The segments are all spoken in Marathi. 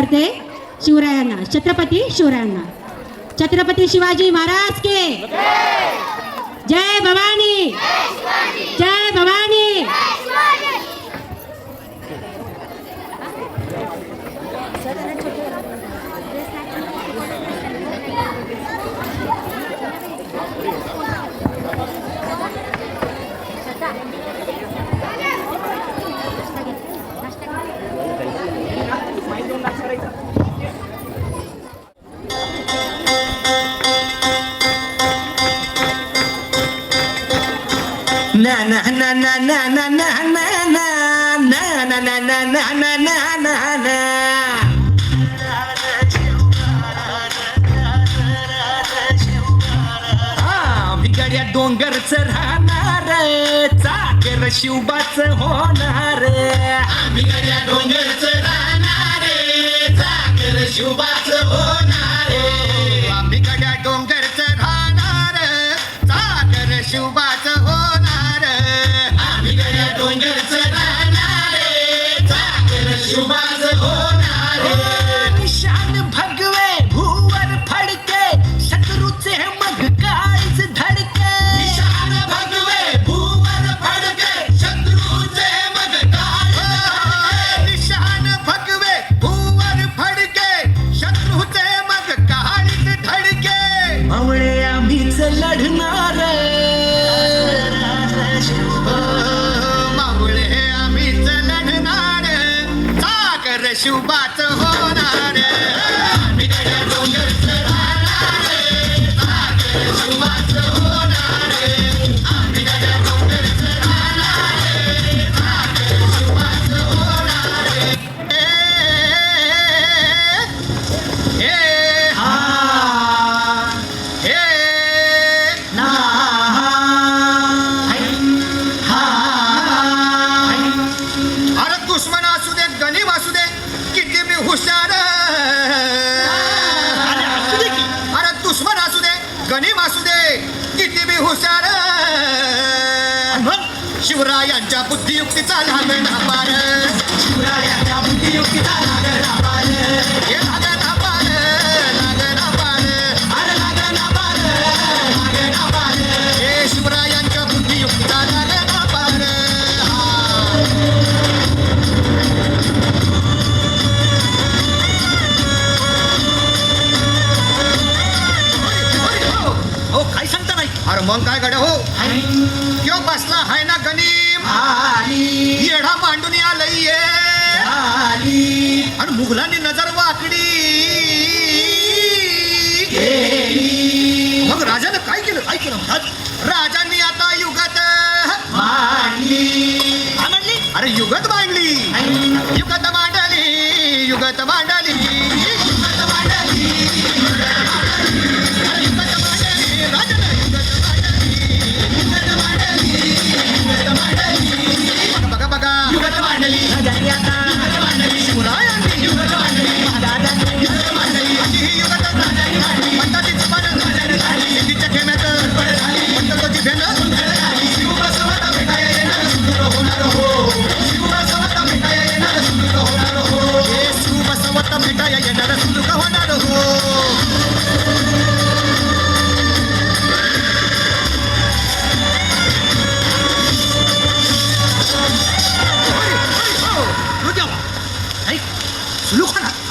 करते शिवरायांना, छत्रपती शिवरायांना. छत्रपती शिवाजी महाराज के जय भवानी, जय Bhavani. na na na na na na na na na na na na na na na na na. बिगड्या डोंगरच राहणार चाकर शिवबाच होणार. बिगड्या डोंगरच राहणार चाकर शिवबाच होणार. बिगड्या डोंगरच राहणार चाकर शिवबाच होणार. बिगड्या डोंगरच राहणार चाकर शिवबाच होणार. निशान भगवे भूवर फडके शत्रूचे मग काळीच धडके. निशान भगवे भूवर फडके शत्रूचे मग काळीच. निशान भगवे भूवर फडके शत्रूचे मग काळीच धडके. मावळे आम्हीच लढणार. मावळे आम्हीच लढणार चाकर शिवबाच होणार. बिगड्या डोंगरच राहणार चाकर शिवबाच होणार. बिगड्या डोंगरच राहणार चाकर शिवबाच होणार. हे हा हे ना अरे दुश्मन असू दे गणिम असू दे किती मी हुशार. अरे दुश्मन असू दे गणिम असू दे किती मी हुशार. शिवरायांच्या बुद्धियुक्तीचा लागला पार. शिवरायांच्या बुद्धियुक्तीचा लागला पार. हे लागला पार लागला पार. अरे लागला पार लागला पार. हे शिवरायांच्या बुद्धियुक्तीचा लागला पार. हो काय सांगता नाही. अरे मग काय गड्या हो यो बसला हाय ना गणिम येढा मांडून आलंय. आणि मुघलांनी नजर वाकडी. मग राजानं काय केलं काय केलं. राजांनी आता युगत मांडली. अरे युगत मांडली युगत मांडली युगत मांडली. बघा बघा युगत मांडली शिवरायांनी युगत मांडली. युगत मांडली पंताची पानं सिद्धीच्या खेम्यात पंतोची भेन. शिवबसवता भेटाया येणार सुंदर होणार हो. शिवबसवता भेटाया येणार सुंदर होणार हो. हे शिवबसवता भेटाया येणार सुंदर होणार हो.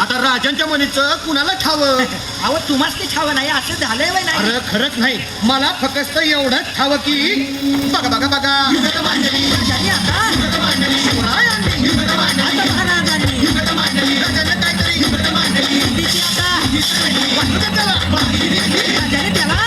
आता राजांच्या मनीचं कुणाला ठावं. अहो तुम्हाच ते ठाव नाही असं झालंय वय नाही. अरे खरंच नाही मला फक्त एवढंच ठावं की बघा बघा बघा युगत मांडली आता शिवरायांनी युगत मांडली. आता महाराजांनी युगत मांडली राजानं काहीतरी युगत मांडली. तिची आता वाटलं त्याला राजाने त्याला